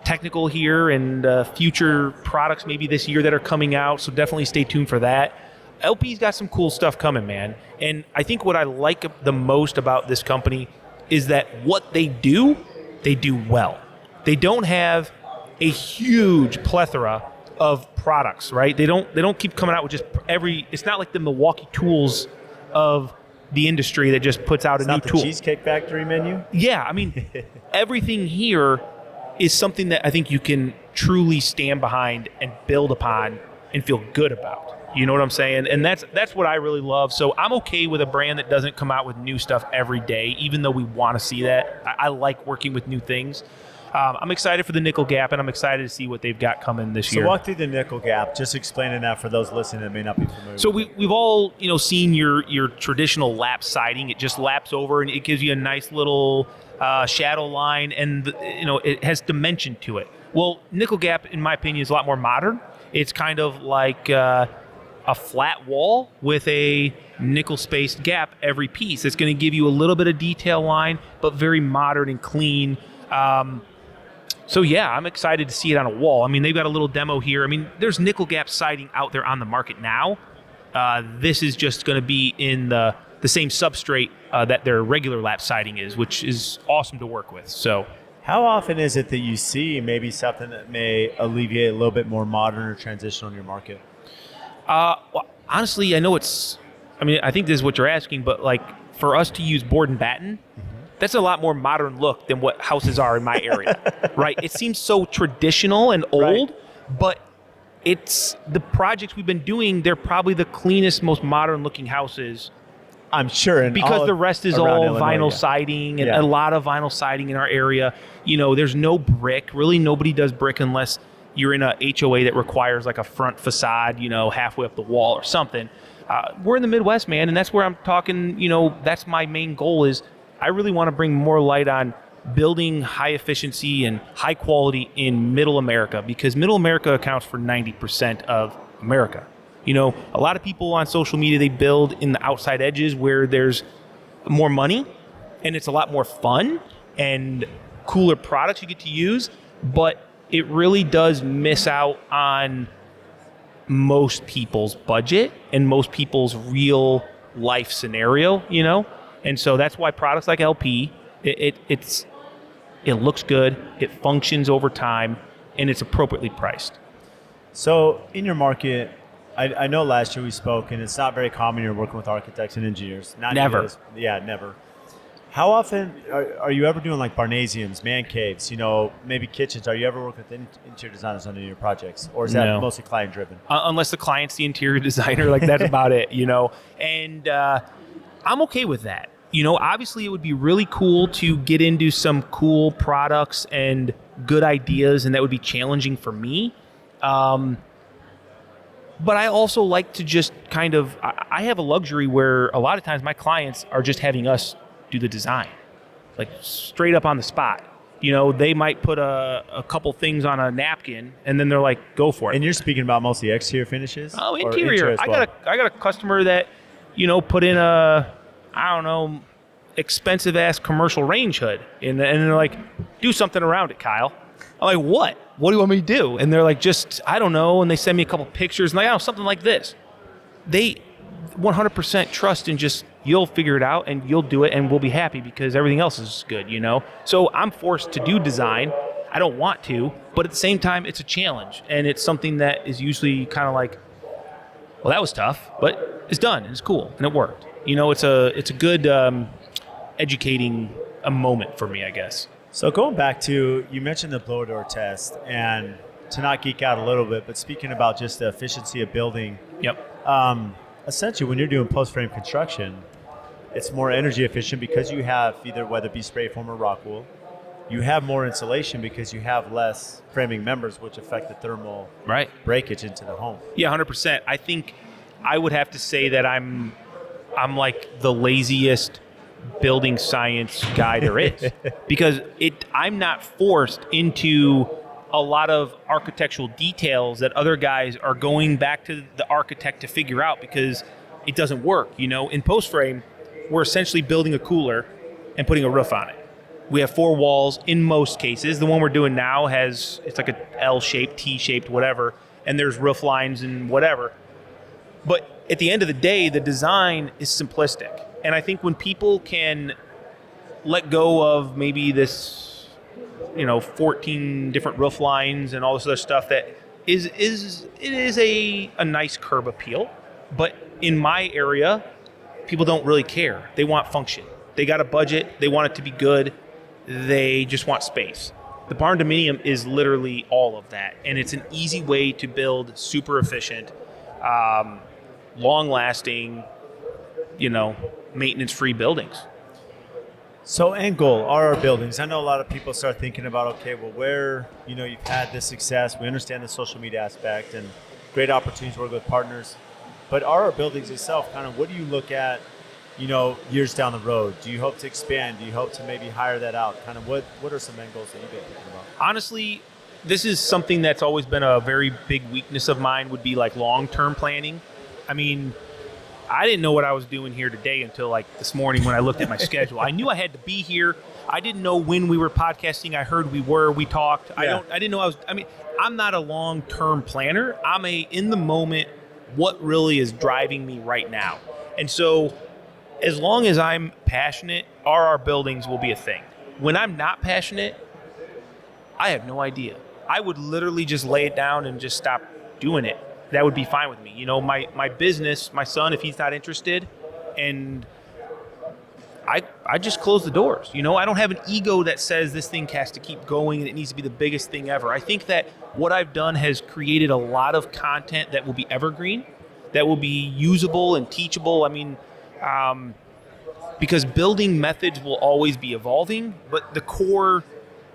technical here and future products maybe this year that are coming out, so definitely stay tuned for that. LP's got some cool stuff coming, man. And I think what I like the most about this company is that what they do well. They don't have a huge plethora of products, right? They don't keep coming out with just it's not like the Milwaukee Tools of the industry that just puts out a new Not the tool. Cheesecake Factory menu? Yeah, I mean, everything here is something that I think you can truly stand behind and build upon and feel good about. You know what I'm saying? And that's what I really love. So I'm okay with a brand that doesn't come out with new stuff every day, even though we want to see that. I like working with new things. I'm excited for the nickel gap, and I'm excited to see what they've got coming this year. So walk through the nickel gap, just explaining that for those listening that may not be familiar So with it. we've all seen your traditional lap siding. It just laps over, and it gives you a nice little shadow line, and it has dimension to it. Well, nickel gap, in my opinion, is a lot more modern. It's kind of like a flat wall with a nickel-spaced gap every piece. It's going to give you a little bit of detail line, but very modern and clean. So yeah, I'm excited to see it on a wall. I mean, they've got a little demo here. I mean, there's nickel gap siding out there on the market now. This is just going to be in the same substrate that their regular lap siding is, which is awesome to work with. So, how often is it that you see maybe something that may alleviate a little bit more modern or transitional in your market? Well, honestly, I think this is what you're asking, but like for us to use board and batten, that's a lot more modern look than what houses are in my area, right? It seems so traditional and old, but it's the projects we've been doing, they're probably the cleanest, most modern looking houses. I'm sure. Because the rest is all Illinois, vinyl siding and a lot of vinyl siding in our area. There's no brick. Really, nobody does brick unless you're in a HOA that requires like a front facade, halfway up the wall or something. We're in the Midwest, man, and that's where I'm talking, that's my main goal is I really want to bring more light on building high efficiency and high quality in middle America, because middle America accounts for 90% of America. A lot of people on social media, they build in the outside edges where there's more money and it's a lot more fun and cooler products you get to use, but it really does miss out on most people's budget and most people's real life scenario, And so that's why products like LP, it looks good, it functions over time, and it's appropriately priced. So in your market, I know last year we spoke, and it's not very common you're working with architects and engineers. Never. Never. How often are you ever doing like barnasiums, man caves, maybe kitchens? Are you ever working with interior designers on any of your projects? Or is that mostly client driven? Unless the client's the interior designer, like that's about it, And I'm okay with that. Obviously it would be really cool to get into some cool products and good ideas, and that would be challenging for me. But I also like to just kind of, I have a luxury where a lot of times my clients are just having us do the design, like straight up on the spot. They might put a couple things on a napkin and then they're like, go for it. And you're speaking about mostly exterior finishes? Oh, interior. I got a customer that, put in expensive ass commercial range hood, and they're like, do something around it, Kyle. I'm like, what? What do you want me to do? And they're like, just, I don't know. And they send me a couple pictures and like, something like this. They 100% trust in just, you'll figure it out and you'll do it and we'll be happy because everything else is good, So I'm forced to do design. I don't want to, but at the same time, it's a challenge. And it's something that is usually kind of like, well, that was tough, but it's done and it's cool and it worked. It's a good educating a moment for me, I guess. So going back to, you mentioned the blower door test, and to not geek out a little bit, but speaking about just the efficiency of building. Yep. Essentially, when you're doing post-frame construction, it's more energy efficient because you have either, whether it be spray foam or rock wool, you have more insulation because you have less framing members, which affect the thermal breakage into the home. Yeah, 100%. I think I would have to say that I'm like the laziest building science guy there is because I'm not forced into a lot of architectural details that other guys are going back to the architect to figure out because it doesn't work. In post frame, we're essentially building a cooler and putting a roof on it. We have 4 walls in most cases. The one we're doing now it's like a L-shaped, T-shaped, whatever, and there's roof lines and whatever. But at the end of the day, the design is simplistic. And I think when people can let go of maybe this, 14 different roof lines and all this other stuff, that it is a nice curb appeal. But in my area, people don't really care. They want function. They got a budget. They want it to be good. They just want space. The barn dominium is literally all of that, and it's an easy way to build super efficient, long-lasting, maintenance-free buildings. So end goal are our buildings. I know a lot of people start thinking about, okay, well, where, you've had this success. We understand the social media aspect and great opportunities to work with partners. But are our buildings itself, kind of what do you look at, years down the road? Do you hope to expand? Do you hope to maybe hire that out? Kind of what are some end goals that you've been thinking about? Honestly, this is something that's always been a very big weakness of mine, would be like long-term planning. I mean, I didn't know what I was doing here today until like this morning when I looked at my schedule. I knew I had to be here. I didn't know when we were podcasting. I heard we talked. Yeah. I didn't know I'm not a long-term planner. I'm in the moment, what really is driving me right now. And so as long as I'm passionate, our buildings will be a thing. When I'm not passionate, I have no idea. I would literally just lay it down and just stop doing it. That would be fine with me. My business, my son, if he's not interested, and I just close the doors. I don't have an ego that says this thing has to keep going and it needs to be the biggest thing ever. I think that what I've done has created a lot of content that will be evergreen, that will be usable and teachable. I mean, because building methods will always be evolving, but the core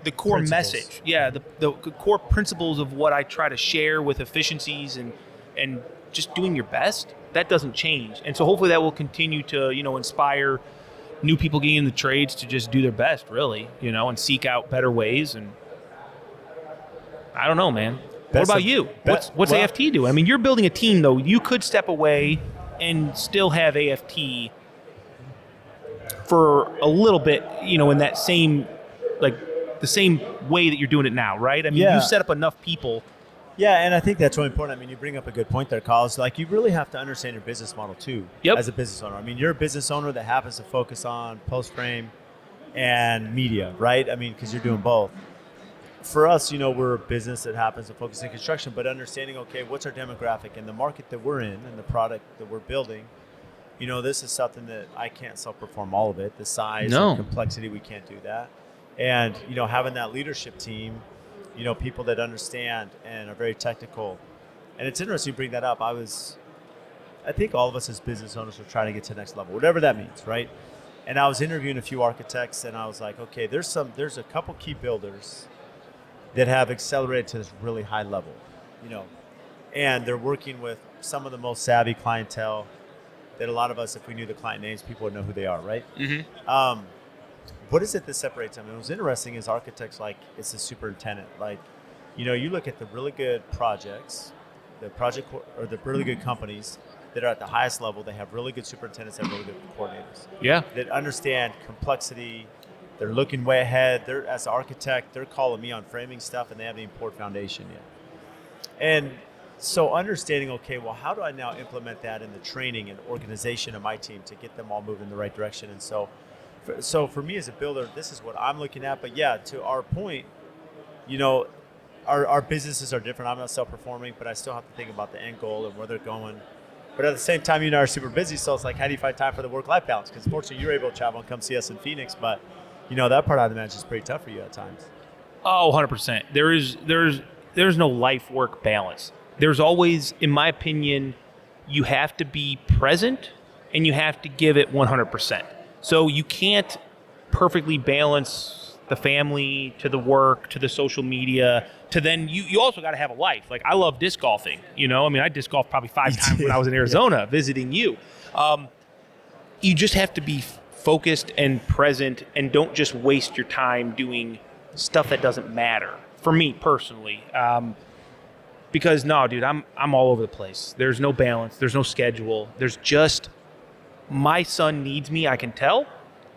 Principles. message, the core principles of what I try to share with efficiencies and just doing your best, that doesn't change. And so hopefully that will continue to, inspire new people getting in the trades to just do their best, really, and seek out better ways. And I don't know, man. What about you? What's AFT do? I mean, you're building a team, though. You could step away and still have AFT for a little bit, in that same, the same way that you're doing it now, right? I mean, you set up enough people. Yeah, and I think that's really important. I mean, you bring up a good point there, Kyle. So, you really have to understand your business model, too, as a business owner. I mean, you're a business owner that happens to focus on post-frame and media, right? I mean, because you're doing both. For us, we're a business that happens to focus in construction, but understanding, okay, what's our demographic and the market that we're in and the product that we're building, this is something that I can't self-perform all of it. The size and complexity, we can't do that. And, having that leadership team, people that understand and are very technical. And it's interesting you bring that up. I think all of us as business owners are trying to get to the next level, whatever that means, right? And I was interviewing a few architects, and I was like, okay, there's a couple key builders that have accelerated to this really high level, and they're working with some of the most savvy clientele that a lot of us, if we knew the client names, people would know who they are, right? Mm-hmm. What is it that separates them? And what's interesting is architects, it's the superintendent. You look at the really good projects, the really good companies that are at the highest level. They have really good superintendents and really good coordinators. Yeah. That understand complexity. They're looking way ahead. As an architect, they're calling me on framing stuff, and they haven't even poured foundation yet. And so understanding, okay, well, how do I now implement that in the training and organization of my team to get them all moving in the right direction? And so for me as a builder, this is what I'm looking at. But yeah, to our point, our businesses are different. I'm not self-performing, but I still have to think about the end goal and where they're going. But at the same time, you and I are super busy, so it's like, how do you find time for the work-life balance? Because fortunately, you're able to travel and come see us in Phoenix, but that part, I'd imagine, is pretty tough for you at times. Oh, 100%. There's no life-work balance. There's always, in my opinion, you have to be present and you have to give it 100%. So you can't perfectly balance the family to the work to the social media to then you also got to have a life. Like, I love disc golfing. I disc golfed probably 5 times when I was in Arizona visiting you. You just have to be focused and present, and don't just waste your time doing stuff that doesn't matter. For me personally, because no, dude, I'm all over the place. There's no balance. There's no schedule. There's just, my son needs me. I can tell.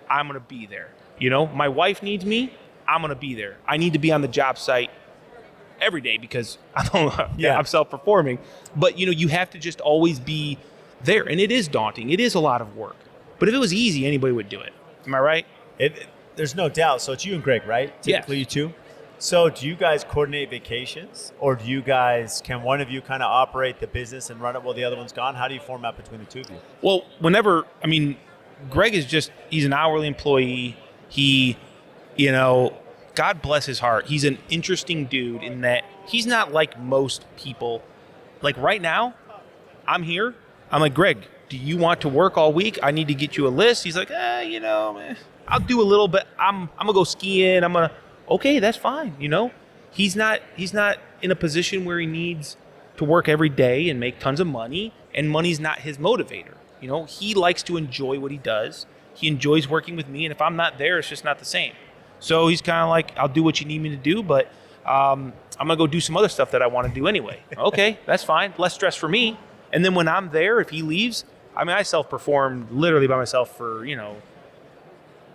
I'm gonna be there. You know, my wife needs me, I'm going to be there. I need to be on the job site every day because I'm self-performing. But, you know, you have to just always be there. And it is daunting. It is a lot of work. But if it was easy, anybody would do it. Am I right? There's no doubt. So it's you and Greg, right? Typically, yes. You two. So do you guys coordinate vacations, or can one of you kind of operate the business and run it while the other one's gone? How do you format between the two of you? Well, Greg he's an hourly employee. He, you know, God bless his heart. He's an interesting dude in that he's not like most people. Like right now, I'm here. I'm like, Greg, do you want to work all week? I need to get you a list. He's like, I'll do a little bit. I'm gonna go skiing. Okay, that's fine. You know, he's not in a position where he needs to work every day and make tons of money, and money's not his motivator. You know, he likes to enjoy what he does. He enjoys working with me, and if I'm not there, it's just not the same. So he's kind of like, I'll do what you need me to do, but I'm gonna go do some other stuff that I want to do anyway. Okay, that's fine. Less stress for me. And then when I'm there, if he leaves, I self-performed literally by myself for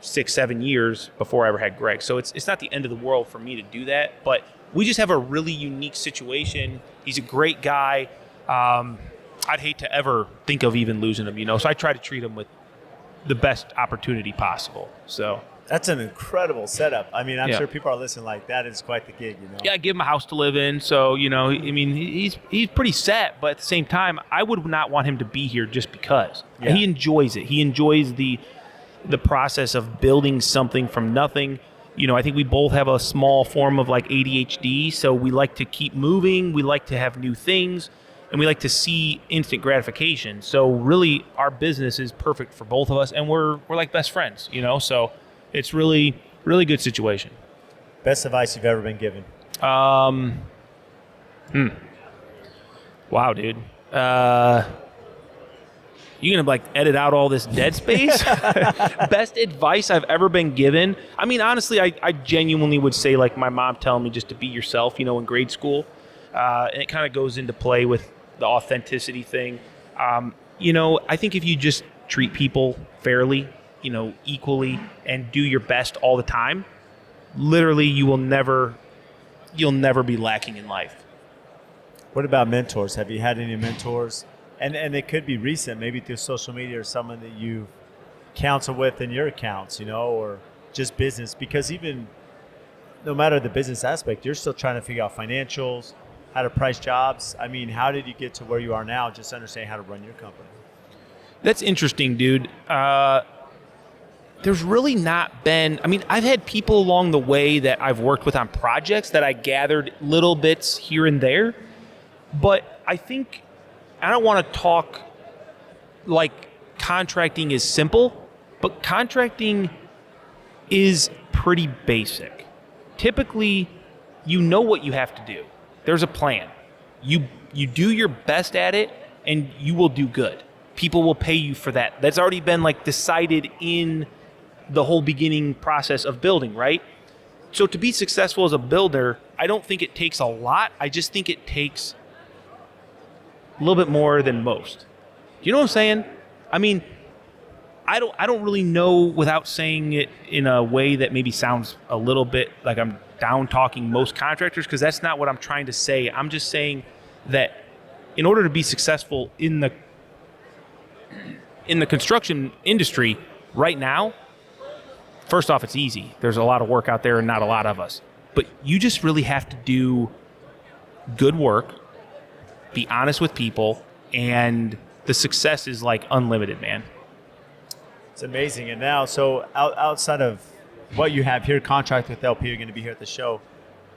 6-7 years before I ever had Greg. So it's not the end of the world for me to do that, but we just have a really unique situation. He's a great guy. I'd hate to ever think of even losing him, so I try to treat him with the best opportunity possible. So that's an incredible setup. I'm sure people are listening like, that is quite the gig, Yeah, I give him a house to live in. So, he's pretty set, but at the same time, I would not want him to be here just because. Yeah. And he enjoys it. He enjoys the process of building something from nothing. I think we both have a small form of like ADHD, so we like to keep moving, we like to have new things, and we like to see instant gratification. So really our business is perfect for both of us, and we're like best friends, so it's really, really good situation. Best advice you've ever been given? Wow, dude. You gonna edit out all this dead space? Best advice I've ever been given. Honestly, I genuinely would say my mom telling me just to be yourself, in grade school. And it kind of goes into play with the authenticity thing. I think if you just treat people fairly, equally, and do your best all the time, literally you'll never be lacking in life. What about mentors? Have you had any mentors? And it could be recent, maybe through social media or someone that you counsel with in your accounts, or just business. Because even no matter the business aspect, you're still trying to figure out financials, how to price jobs. How did you get to where you are now, just understanding how to run your company? That's interesting, dude. There's really not been, I've had people along the way that I've worked with on projects that I gathered little bits here and there. But I think I don't want to talk like contracting is simple, but contracting is pretty basic. Typically, you know what you have to do. There's a plan. You do your best at it, and you will do good. People will pay you for that. That's already been decided in the whole beginning process of building, right? So to be successful as a builder, I don't think it takes a lot. I just think it takes a little bit more than most. Do you know what I'm saying? I don't really know without saying it in a way that maybe sounds a little bit like I'm down talking most contractors, because that's not what I'm trying to say. I'm just saying that in order to be successful in the construction industry right now, first off, it's easy. There's a lot of work out there and not a lot of us. But you just really have to do good work, be honest with people, and the success is unlimited, man. It's amazing. And now, so outside of what you have here, contract with LP, you're going to be here at the show.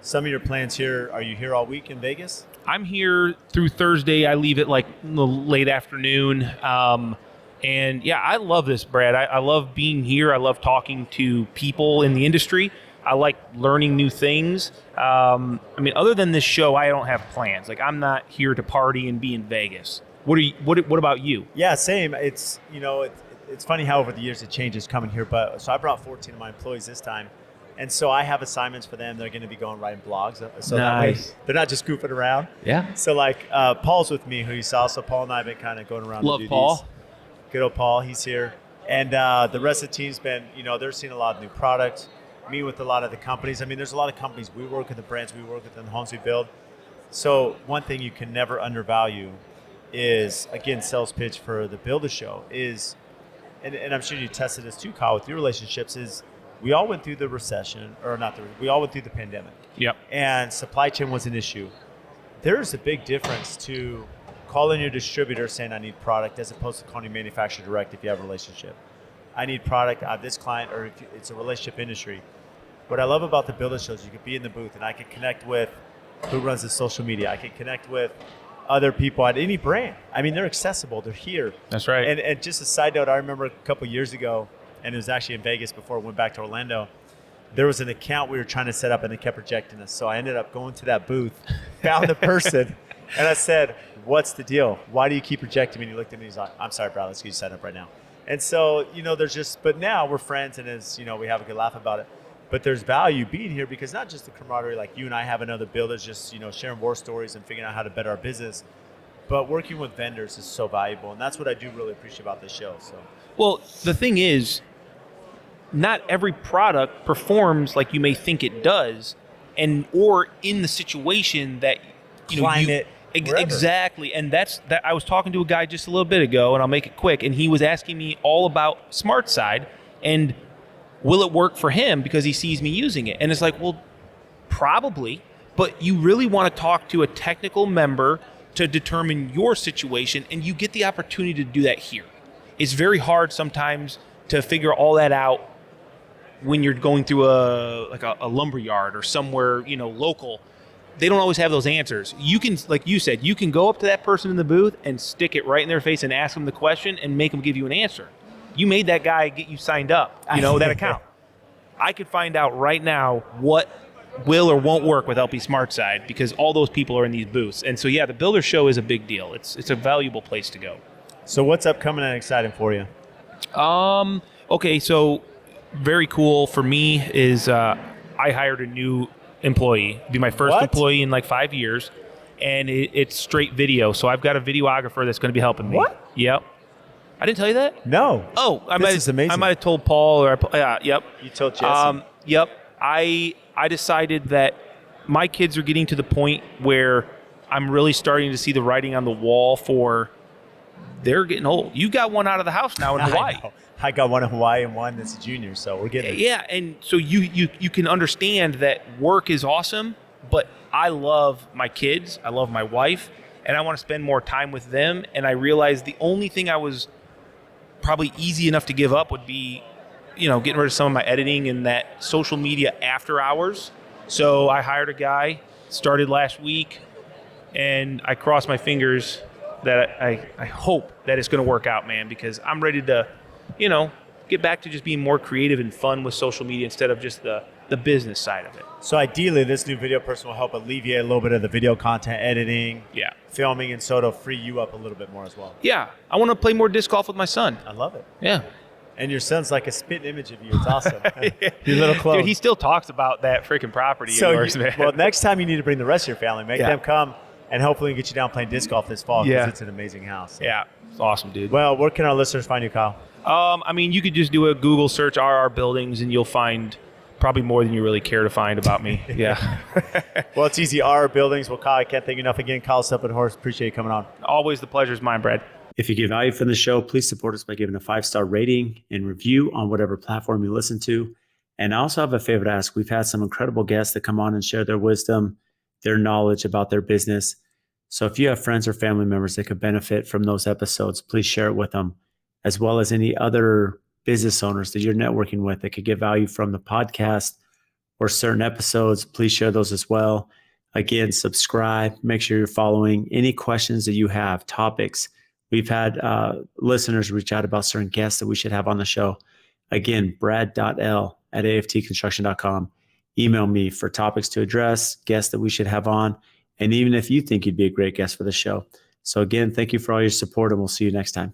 Some of your plans here, are you here all week in Vegas? I'm here through Thursday. I leave at late afternoon. And yeah, I love this, Brad. I love being here. I love talking to people in the industry. I like learning new things. Other than this show, I don't have plans. I'm not here to party and be in Vegas. What about you? Yeah, same. It's it's funny how over the years it changes coming here. But so I brought 14 of my employees this time, and so I have assignments for them. They're going to be going writing blogs. So nice. That way they're not just goofing around. Yeah. So Paul's with me, who you saw. So Paul and I have been kind of going around. Love to do Paul. These. Good old Paul. He's here. And the rest of the team's been, they're seeing a lot of new products, meet with a lot of the companies. I mean, there's a lot of companies we work with, the brands we work with, and the homes we build. So one thing you can never undervalue is, again, sales pitch for the Builder Show is, and I'm sure you tested this too, Kyle, with your relationships, is we all went through the recession, or not, we all went through the pandemic. Yep. And supply chain was an issue. There's a big difference to calling your distributor saying I need product as opposed to calling your manufacturer direct if you have a relationship. I need product, I have this client, or if it's a relationship industry. What I love about the Builder Show is you could be in the booth and I could connect with who runs the social media. I can connect with other people at any brand. I mean, they're accessible, they're here. That's right. And just a side note, I remember a couple years ago, and it was actually in Vegas before we went back to Orlando, there was an account we were trying to set up and they kept rejecting us. So I ended up going to that booth, found the person, and I said, what's the deal? Why do you keep rejecting me? And he looked at me, he's like, I'm sorry, Brad, let's get you set up right now. And so, there's just, but now we're friends and as, we have a good laugh about it. But there's value being here because not just the camaraderie, like you and I have another builders just, sharing war stories and figuring out how to better our business, but working with vendors is so valuable. And that's what I do really appreciate about this show. So, well, the thing is, not every product performs like you may think it does, or in the situation that climate. Exactly. And that's that. I was talking to a guy just a little bit ago, and I'll make it quick, and he was asking me all about SmartSide and will it work for him because he sees me using it. And it's like, well, probably, but you really want to talk to a technical member to determine your situation, and you get the opportunity to do that here. It's very hard sometimes to figure all that out when you're going through a lumber yard or somewhere, local. They don't always have those answers. You can, like you said, you can go up to that person in the booth and stick it right in their face and ask them the question and make them give you an answer. You made that guy get you signed up, that account. I could find out right now what will or won't work with LP SmartSide because all those people are in these booths. And so, yeah, the Builder Show is a big deal. It's a valuable place to go. So what's upcoming and exciting for you? Okay, so very cool for me is I hired a new employee. It'll be my first employee in like 5 years, and it's straight video. So I've got a videographer that's going to be helping me. What? Yep. I didn't tell you that? No. Oh, this is amazing. I might have told Paul or yep. You told Jesse. Yep. I decided that my kids are getting to the point where I'm really starting to see the writing on the wall for they're getting old. You got one out of the house now in Hawaii. I got one in Hawaii and one that's a junior, so we're getting it. Yeah, and so you can understand that work is awesome, but I love my kids, I love my wife, and I want to spend more time with them. And I realized the only thing I was probably easy enough to give up would be, getting rid of some of my editing and that social media after hours. So I hired a guy, started last week, and I crossed my fingers that I hope that it's going to work out, man, because I'm ready to, get back to just being more creative and fun with social media instead of just the business side of it. So ideally, this new video person will help alleviate a little bit of the video content editing, filming, and so it'll free you up a little bit more as well. Yeah, I want to play more disc golf with my son. I love it. Yeah. And your son's like a spitting image of you. It's awesome. Your little clone. Dude, he still talks about that freaking property of yours, man. Well, next time you need to bring the rest of your family. Make them come, and hopefully get you down playing disc golf this fall because it's an amazing house. So. Yeah, it's awesome, dude. Well, where can our listeners find you, Kyle? You could just do a Google search, RR Buildings, and you'll find probably more than you really care to find about me. Yeah. Well, it's easy. RR Buildings. Well, Kyle, I can't thank you enough again. Kyle Stumpenhorst, appreciate you coming on. Always the pleasure is mine, Brad. If you get value from the show, please support us by giving a 5-star rating and review on whatever platform you listen to. And I also have a favor to ask. We've had some incredible guests that come on and share their wisdom, their knowledge about their business. So if you have friends or family members that could benefit from those episodes, please share it with them, as well as any other business owners that you're networking with that could get value from the podcast or certain episodes. Please share those as well. Again, subscribe. Make sure you're following. Any questions that you have, topics. We've had listeners reach out about certain guests that we should have on the show. Again, brad.l@aftconstruction.com. Email me for topics to address, guests that we should have on, and even if you think you'd be a great guest for the show. So again, thank you for all your support, and we'll see you next time.